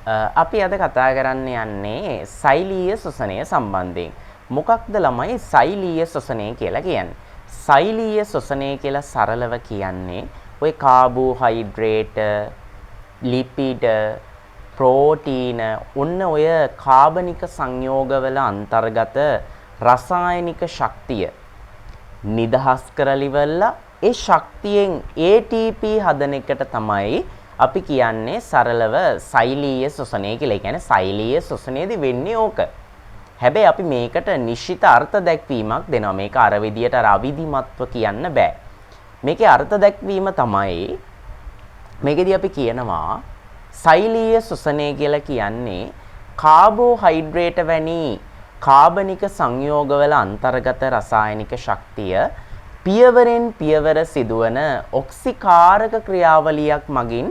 අපි අද කතා කරන්න යන්නේ සෛලීය ශ්වසනය සම්බන්ධයෙන්. මොකක්ද ළමයි සෛලීය ශ්වසනය කියලා කියන්නේ? සෛලීය ශ්වසනය කියලා සරලව කියන්නේ ඔය කාබෝහයිඩ්‍රේට, ලිපිඩ, ප්‍රෝටීන ඔන්න ඔය කාබනික සංයෝගවල අන්තර්ගත රසායනික ශක්තිය නිදහස් කරලිවලා ඒ ශක්තියෙන් ATP හදන එකට තමයි අපි කියන්නේ සරලව සෛලීය ශ්වසනය කියලා. ඒ කියන්නේ සෛලීය ශ්වසනයේදී වෙන්නේ ඕක. හැබැයි අපි මේකට නිශ්චිත අර්ථ දැක්වීමක් දෙනවා. මේක අර විදියට අර අවිධිමත්ව කියන්න බෑ. මේකේ අර්ථ දැක්වීම තමයි මේකෙදී අපි කියනවා සෛලීය ශ්වසනය කියලා කියන්නේ කාබෝහයිඩ්‍රේට වැනි කාබනික සංයෝගවල අන්තර්ගත රසායනික ශක්තිය පියවරෙන් පියවර සිදුවන ඔක්සිකාරක ක්‍රියාවලියක් මගින්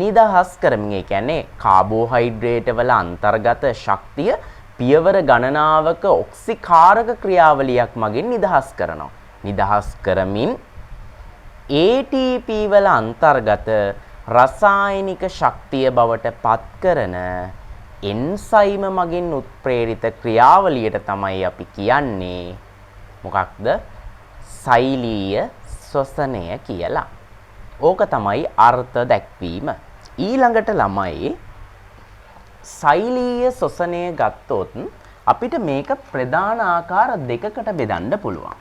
නිදහස් කරමින්. ඒ කියන්නේ කාබෝහයිඩ්‍රේට වල අන්තර්ගත ශක්තිය පියවර ගණනාවක ඔක්සිකාරක ක්‍රියාවලියක් මගින් නිදහස් කරනවා. නිදහස් කරමින් ATP වල අන්තර්ගත රසායනික ශක්තිය බවට පත් කරන එන්සයිම මගින් උත්ප්‍රේරිත ක්‍රියාවලියට තමයි අපි කියන්නේ මොකක්ද? සෛලීය ශ්වසනය කියලා. ඕක තමයි අර්ථ දැක්වීම. ඊළඟට ළමයි සෛලීය ශ්වසනය ගත්තොත් අපිට මේක ප්‍රධාන ආකාර දෙකකට බෙදන්න පුළුවන්.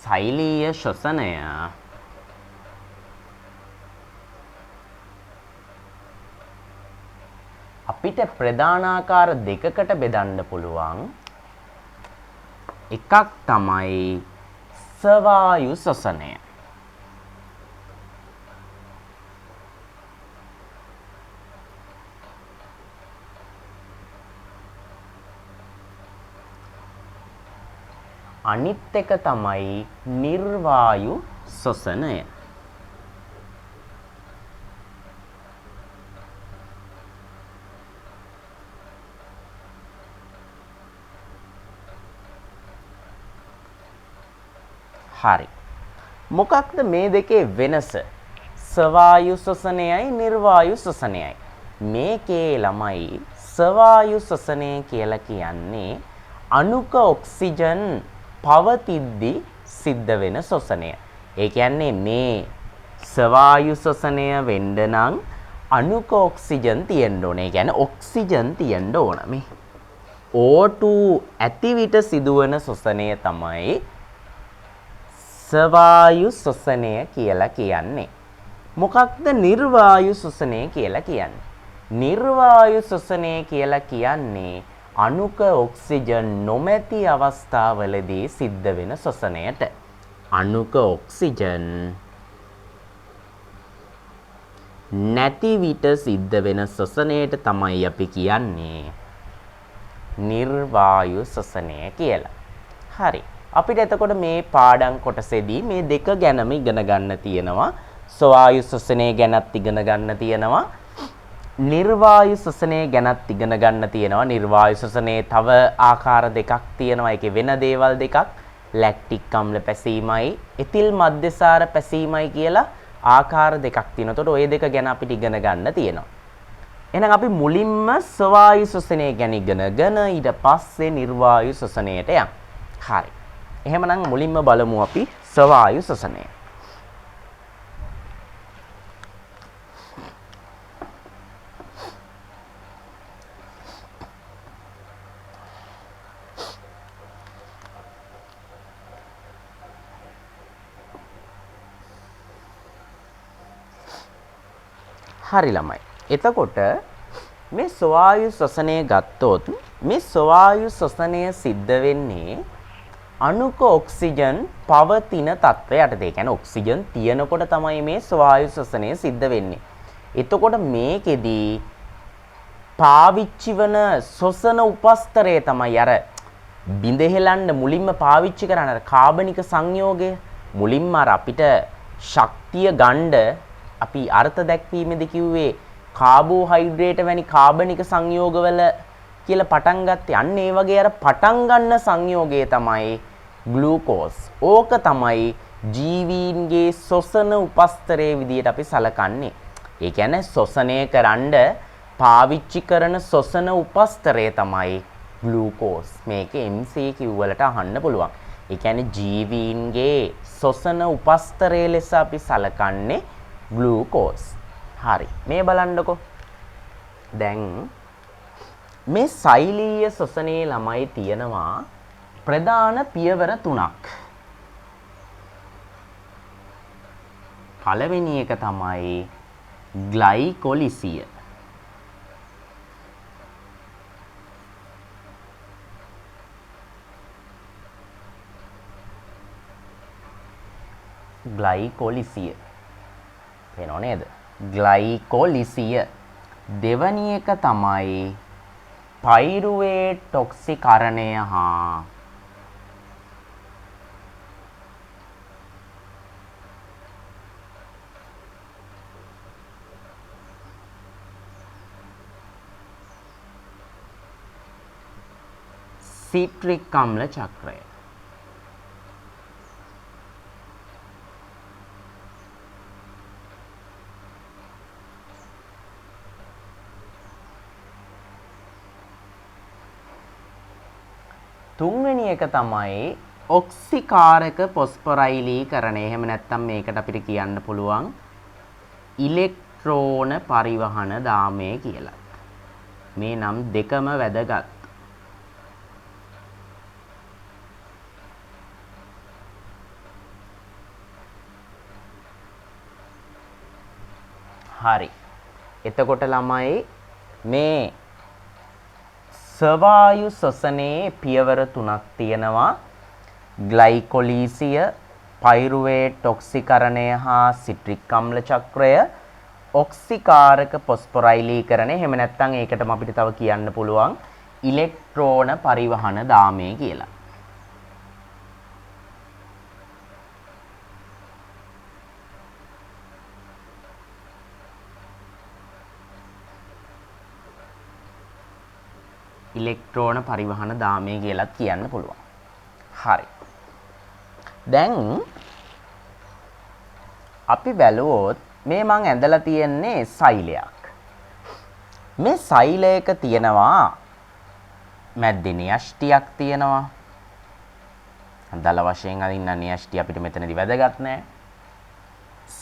සෛලීය ශ්වසනය අපිට ප්‍රධානාකාර දෙකකට බෙදන්න පුළුවන්. එකක් තමයි ස්වායු ශ්වසනය. අනිත් එක තමයි නිර්වායු ශ්වසනය. හරි. මොකක්ද මේ දෙකේ වෙනස? ස්වායු ශ්වසනයයි නිර්වායු ශ්වසනයයි. මේකේ ළමයි ස්වායු ශ්වසනය කියලා කියන්නේ අණුක ඔක්සිජන් පවතිද්දි සිද්ධ වෙන ශ්වසනය. ඒ කියන්නේ මේ ස්වායු ශ්වසනය වෙන්න නම් අණුක ඔක්සිජන් තියෙන්න ඕනේ. ඒ කියන්නේ ඔක්සිජන් තියෙන්න ඕන. මේ O2 ඇති විට සිදුවන ශ්වසනය තමයි ස්වායු ශ්වසනය කියලා කියන්නේ. මොකක්ද නිර්වායු ශ්වසනය කියලා කියන්නේ? නිර්වායු ශ්වසනය කියලා කියන්නේ අණුක ඔක්සිජන් නොමැති අවස්ථාවලදී සිද්ධ වෙන ශ්වසනයට. අණුක ඔක්සිජන් නැති විට සිද්ධ වෙන ශ්වසනයට තමයි අපි කියන්නේ නිර්වායු ශ්වසනය කියලා. හරි. අපිට එතකොට මේ පාඩම් කොටසේදී මේ දෙක ගැනම ඉගෙන ගන්න තියෙනවා. ස්වායු ශ්වසනය ගැනත් ඉගෙන ගන්න තියෙනවා. නිර්වායු ශ්වසනය ගැනත් ඉගෙන ගන්න තියෙනවා. නිර්වායු ශ්වසනයේ තව ආකාර දෙකක් තියෙනවා. ඒකේ වෙන දේවල් දෙකක් ලැක්ටික් අම්ල පැසීමයි, එතිල් මධ්‍යසාර පැසීමයි කියලා ආකාර දෙකක් තියෙනවා. එතකොට ওই දෙක ගැන අපිට ඉගෙන ගන්න තියෙනවා. එහෙනම් අපි මුලින්ම ස්වායු ශ්වසනය ගැන ඉගෙනගෙන ඊට පස්සේ නිර්වායු ශ්වසනයට යමු. හරි. එහෙමනම් මුලින්ම බලමු අපි ස්වායු ශ්වසනය. හරි ළමයි. එතකොට මේ ස්වායු ශ්වසනය ගත්තොත් මේ ස්වායු ශ්වසනය සිද්ධ වෙන්නේ අණුක ඔක්සිජන් පවතින තත්ත්වයට. ඒ කියන්නේ ඔක්සිජන් තියෙනකොට තමයි මේ ස්වායු ශ්වසනය සිද්ධ වෙන්නේ. එතකොට මේකෙදී පාවිච්චි වන ශ්වසන උපස්තරය තමයි අර බිඳ හෙලන්න මුලින්ම පාවිච්චි කරන අර කාබනික සංයෝගය. මුලින්ම අර අපිට ශක්තිය ගන්න අපි අර්ථ දැක්වීමේදී කිව්වේ කාබෝහයිඩ්‍රේට වැනි කාබනික සංයෝගවල කියලා පටන් ගත්තේ. අන්න ඒ වගේ අර පටන් ගන්න සංයෝගය තමයි ග්ලූකෝස්. ඕක තමයි ජීවීන්ගේ ශ්වසන උපස්තරයේ විදියට අපි සලකන්නේ. ඒ කියන්නේ ශ්වසනය කරන්න පාවිච්චි කරන ශ්වසන උපස්තරය තමයි ග්ලූකෝස්. මේක MCQ වලට අහන්න පුළුවන්. ඒ කියන්නේ ජීවීන්ගේ ශ්වසන උපස්තරය ලෙස අපි සලකන්නේ ග්ලූකෝස්. හරි. මේ බලන්නකෝ. දැන් මේ සෛලීය ශ්වසනයේ ළමයි තියෙනවා ප්‍රධාන පියවර 3ක්. පළවෙනි එක තමයි ග්ලයිකොලිසිය. ග්ලයිකොලිසිය. පේනව නේද? ග්ලයිකොලිසිය. දෙවැනි එක තමයි පයිරුවේට් ඔක්සිකරණය හා සිට්‍රික් අම්ල චක්‍රය. තුන්වෙනි එක තමයි ඔක්සිකාරක පොස්පොරයිලීකරණය. එහෙම නැත්නම් මේකට අපිට කියන්න පුළුවන් ඉලෙක්ට්‍රෝන පරිවහන දාමය කියලා. මේ නම් දෙකම වැදගත්. හරි. එතකොට ළමයි මේ ස්වායු ශ්වසනයේ පියවර 3ක් තියෙනවා. ග්ලයිකොලිසිය, පයිරුවේට් ඔක්සිකරණය හා සිට්‍රික් අම්ල චක්‍රය, ඔක්සිකාරක පොස්පොරයිලීකරණය. එහෙම නැත්නම් ඒකටම අපිට තව කියන්න පුළුවන් ඉලෙක්ට්‍රෝන පරිවහන දාමය කියලා. ඉලෙක්ට්‍රෝන පරිවහන දාමය කියලාත් කියන්න පුළුවන්. හරි. දැන් අපි බැලුවොත් මේ මං ඇඳලා තියෙන්නේ සෛලයක්. මේ සෛලයක තියෙනවා මැද්දේ න්‍යෂ්ටියක් තියෙනවා. දල වශයෙන් අදින්න න්‍යෂ්ටි අපිට මෙතනදී වැදගත් නෑ.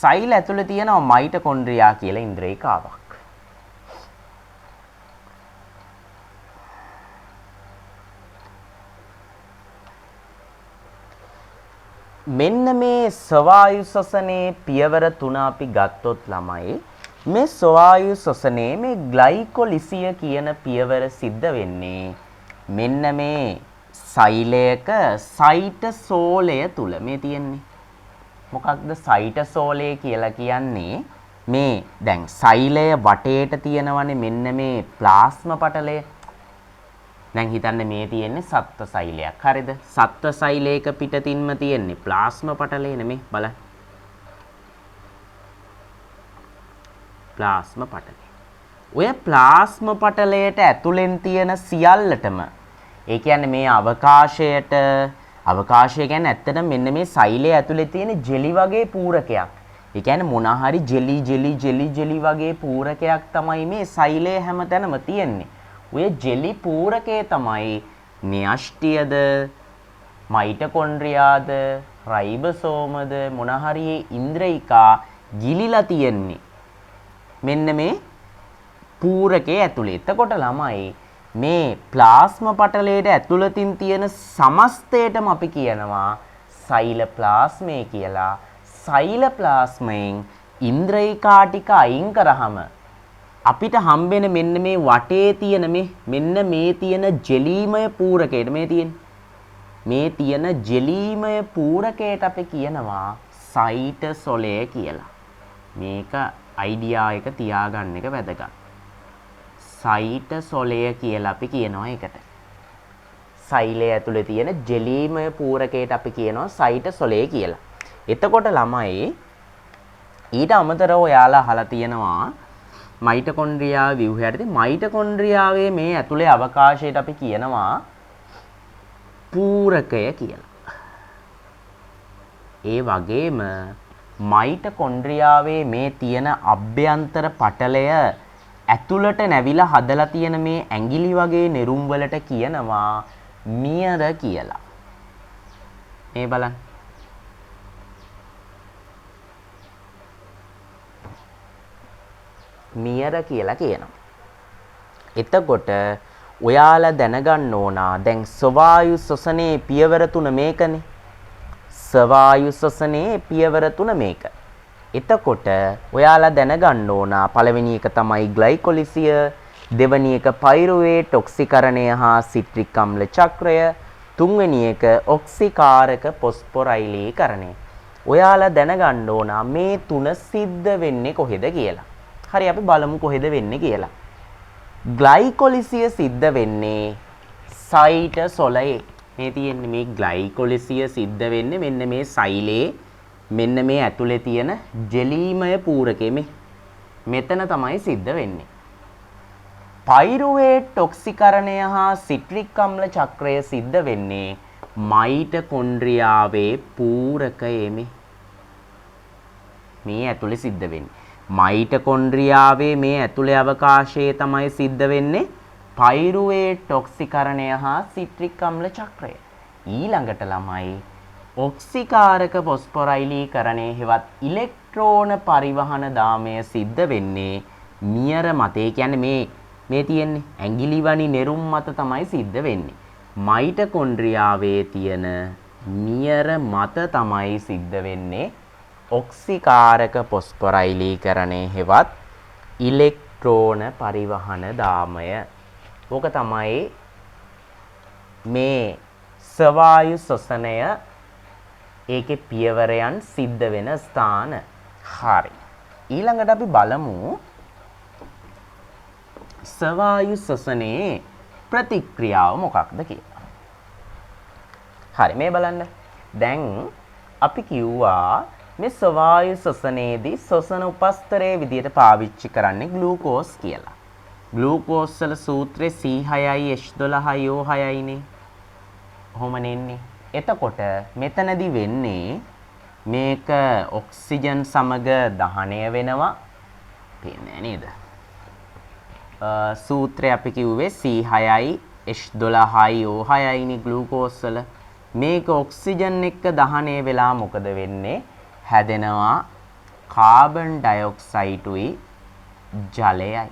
සෛල ඇතුලේ තියෙනවා මයිටොකොන්ඩ්‍රියා කියලා ඉන්ද්‍රියකාවක්. මෙන්න මේ ස්වායු ශ්වසනයේ පියවර 3 අපි ගත්තොත් ළමයි මේ ස්වායු ශ්වසනයේ මේ ග්ලයිකොලිසිය කියන පියවර සිද්ධ වෙන්නේ මෙන්න මේ සෛලයක සයිටසෝලය තුල. මේ තියෙන්නේ මොකක්ද සයිටසෝලය කියලා කියන්නේ? මේ දැන් සෛලය වටේට තියෙනවනේ මෙන්න මේ ප්ලාස්ම පටලය. දැන් හිතන්න මේ තියෙන්නේ සත්ත්ව සෛලයක්. හරිද? සත්ත්ව සෛලයක පිටතින්ම තියෙන්නේ ප්ලාස්ම පටලය නෙමෙයි. බලන්න. ප්ලාස්ම පටලය. ඔය ප්ලාස්ම පටලයට ඇතුලෙන් තියෙන සියල්ලටම ඒ කියන්නේ මේ අවකාශය කියන්නේ ඇත්තටම මෙන්න මේ සෛලය ඇතුලේ තියෙන ජෙලි වගේ පූරකයක්. ඒ කියන්නේ මොන හරි ජෙලි වගේ පූරකයක් තමයි මේ සෛලය හැමතැනම තියෙන්නේ. ඔය ජෙලි පූරකේ තමයි න්‍යෂ්ටියද මයිටොකොන්ඩ්‍රියාද රයිබෝසෝමද මොන හරි ඉන්ද්‍රියකා ගිලිලා තියෙන්නේ මෙන්න මේ පූරකේ ඇතුලේ. එතකොට ළමයි මේ ප්ලාස්ම පටලයට ඇතුළතින් තියෙන සමස්තයටම අපි කියනවා සෛලප්ලාස්මය කියලා. සෛලප්ලාස්මයෙන් ඉන්ද්‍රියකා ටික අයින් කරාම අපිට හම්බෙන මෙන්න මේ වටේ තියෙන මෙන්න මේ තියෙන ජෙලීමය පූරකයට මේ තියෙන ජෙලීමය පූරකයට අපි කියනවා සයිටසොලය කියලා. මේක අයිඩියා එක තියාගන්න එක වැදගත්. සයිටසොලය කියලා අපි කියනවා ඒකට. සෛලය ඇතුලේ තියෙන ජෙලීමය පූරකයට අපි කියනවා සයිටසොලය කියලා. එතකොට ළමයි ඊට අමතරව ඔයාලා අහලා තියෙනවා මයිටොකොන්ඩ්‍රියා ව්‍යුහයටදී මයිටොකොන්ඩ්‍රියාවේ මේ ඇතුලේ අවකාශයට අපි කියනවා පූරකය කියලා. ඒ වගේම මයිටොකොන්ඩ්‍රියාවේ මේ තියෙන අභ්‍යන්තර පටලය ඇතුළට නැවිලා හදලා තියෙන මේ ඇඟිලි වගේ නෙරුම් වලට කියනවා මියර කියලා. මේ බලන්න. මියර කියලා කියනවා. එතකොට ඔයාලා දැනගන්න ඕන දැන් ස්වායු ශ්වසනයේ පියවර තුන මේකනේ. ස්වායු ශ්වසනයේ පියවර තුන මේක. එතකොට ඔයාලා දැනගන්න ඕන පළවෙනි එක තමයි ග්ලයිකොලිසිය, දෙවෙනි එක පයිරුවේට් ඔක්සිකරණය හා සිට්‍රික් අම්ල චක්‍රය, තුන්වෙනි එක ඔක්සිකාරක පොස්පොරයිලීකරණය. ඔයාලා දැනගන්න ඕන මේ තුන සිද්ධ වෙන්නේ කොහෙද කියලා. හරි අපි බලමු කොහෙද වෙන්නේ කියලා. ග්ලයිකොලිසිය සිද්ධ වෙන්නේ සයිටොසොලයේ. මේ තියෙන්නේ මේ ග්ලයිකොලිසිය සිද්ධ වෙන්නේ මෙන්න මේ සෛලේ මෙන්න මේ ඇතුලේ තියෙන ජෙලීමය පූරකෙ මෙතන තමයි සිද්ධ වෙන්නේ. පයිරුවේට් ඔක්සිකරණය හා සිට්‍රික් අම්ල චක්‍රය සිද්ධ වෙන්නේ මයිටොකොන්ඩ්‍රියාවේ පූරකයේ මේ ඇතුලේ සිද්ධ වෙන්නේ. මයිටොකොන්ඩ්‍රියාවේ මේ ඇතුලේ අවකාශයේ තමයි සිද්ධ වෙන්නේ පයිරුවේට් ඔක්සිකරණය හා සිට්‍රික් අම්ල චක්‍රය. ඊළඟට ළමයි ඔක්සිකාරක පොස්පොරයිලීකරණය හෙවත් ඉලෙක්ට්‍රෝන පරිවහන දාමය සිද්ධ වෙන්නේ මියර මත. ඒ කියන්නේ මේ තියෙන්නේ ඇඟිලි වනි නෙරුම් මත තමයි සිද්ධ වෙන්නේ. මයිටොකොන්ඩ්‍රියාවේ තියෙන මියර මත තමයි සිද්ධ වෙන්නේ ඔක්සිකාරක පොස්පොරයිලීකරණය හෙවත් ඉලෙක්ට්‍රෝන පරිවහන දාමය. ඕක තමයි මේ ස්වායු ශ්වසනය ඒකේ පියවරයන් සිද්ධ වෙන ස්ථාන. හරි. ඊළඟට අපි බලමු ස්වායු ශ්වසනයේ ප්‍රතික්‍රියාව මොකක්ද කියලා. හරි මේ බලන්න. දැන් අපි කිව්වා මේ ස්වායු ශ්වසනයේදී ශ්වසන උපස්තරයේ විදියට පාවිච්චි කරන්නේ ග්ලූකෝස් කියලා. ග්ලූකෝස් වල සූත්‍රේ C6යි H12යි O6යි නේ. ඔහොම නෙන්නේ. එතකොට මෙතනදී වෙන්නේ මේක ඔක්සිජන් සමග දහනය වෙනවා. පේන්නේ නේද? සූත්‍රය අපි කිව්වේ C6යි H12යි O6යි නේ ග්ලූකෝස් වල. මේක ඔක්සිජන් එක්ක දහනය වෙලා මොකද වෙන්නේ? හැදෙනවා කාබන් ඩයොක්සයිඩුයි ජලයයි.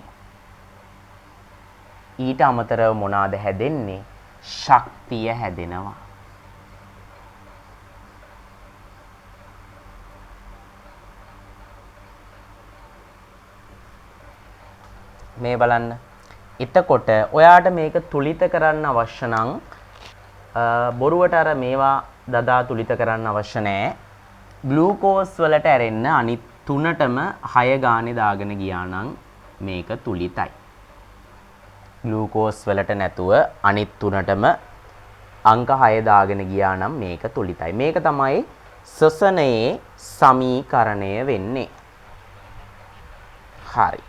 ඊට අමතරව මොනවාද හැදෙන්නේ? ශක්තිය හැදෙනවා. මේ බලන්න. එතකොට ඔයාට මේක තුලිත කරන්න අවශ්‍ය නම් බොරුවට අර මේවා දදා තුලිත කරන්න අවශ්‍ය නැහැ. ග්ලූකෝස් වලට ඇරෙන්න අනිත් තුනටම 6 ගානේ දාගෙන ගියා නම් මේක තුලිතයි. ග්ලූකෝස් වලට නැතුව අනිත් තුනටම අංක 6 දාගෙන ගියා නම් මේක තුලිතයි. මේක තමයි ශ්වසනයේ සමීකරණය වෙන්නේ. හරි.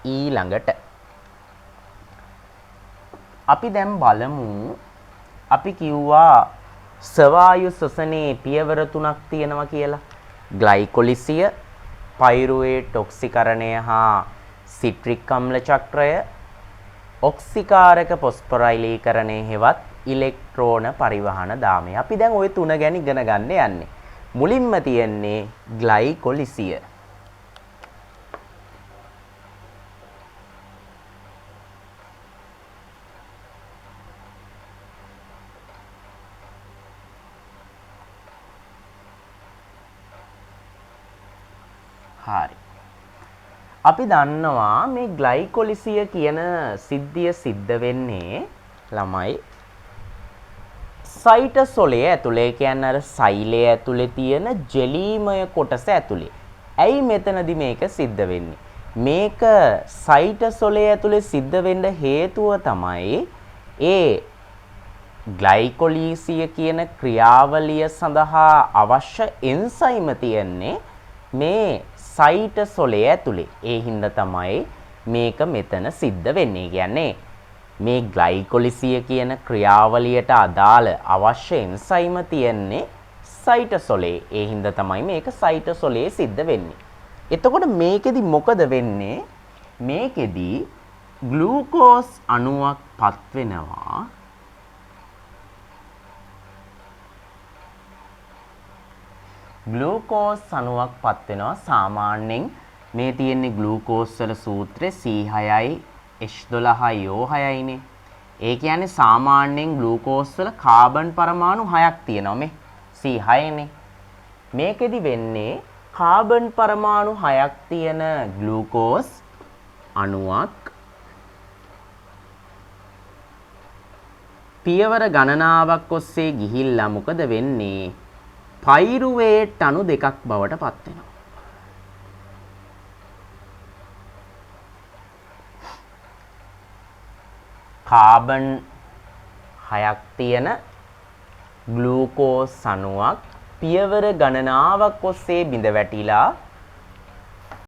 ඊළඟට අපි දැන් බලමු අපි කිව්වා ස්වායු ශ්වසනයේ පියවර තුනක් තියෙනවා කියලා. ග්ලයිකොලිසිය, පයිරුවේට් ඔක්සිකරණය හා සිට්‍රික් අම්ල චක්‍රය, ඔක්සිකාරක පොස්පොරයිලීකරණය හෙවත් ඉලෙක්ට්‍රෝන පරිවහන දාමය. අපි දැන් ওই තුන ගැන ඉගෙන ගන්න යන්නේ. මුලින්ම තියෙන්නේ ග්ලයිකොලිසිය. හරි. අපි දන්නවා මේ ග්ලයිකොලිසිය කියන සිද්ධිය සිද්ධ වෙන්නේ ළමයි සයිටොසොලය ඇතුලේ. කියන්නේ අර සෛලය ඇතුලේ තියෙන ජෙලීමය කොටස ඇතුලේ. ඇයි මෙතනදි මේක සිද්ධ වෙන්නේ? මේක සයිටොසොලය ඇතුලේ සිද්ධ වෙන්න හේතුව තමයි ඒ ග්ලයිකොලිසිය කියන ක්‍රියාවලිය සඳහා අවශ්‍ය එන්සයිම තියෙන්නේ මේ සයිටොසොලය ඇතුලේ. ඒ හින්දා තමයි මේක මෙතන සිද්ධ වෙන්නේ. කියන්නේ මේ ග්ලයිකොලිසිය කියන ක්‍රියාවලියට අදාළ අවශ්‍ය එන්සයිම තියෙන්නේ සයිටොසොලේ. ඒ හින්දා තමයි මේක සයිටොසොලේ සිද්ධ වෙන්නේ. එතකොට මේකෙදි මොකද වෙන්නේ? මේකෙදි ග්ලූකෝස් අණුවක් පත් වෙනවා. ග්ලූකෝස් අණුවක් පත් වෙනවා. සාමාන්‍යයෙන් මේ තියෙන්නේ ග්ලූකෝස් වල සූත්‍රය C6යි H12යි O6යිනේ. ඒ කියන්නේ සාමාන්‍යයෙන් ග්ලූකෝස් වල කාබන් පරමාණු 6ක් තියෙනවා මේ C6නේ. මේකෙදි වෙන්නේ කාබන් පරමාණු 6ක් තියෙන ග්ලූකෝස් අණුවක් පියවර ගණනාවක් ඔස්සේ ගිහිල්ලා මොකද වෙන්නේ? පයිරුවේට් අණු දෙකක් බවට පත් වෙනවා. කාබන් 6ක් තියෙන ග්ලූකෝස් අණුවක් පියවර ගණනාවක් ඔස්සේ බිඳ වැටිලා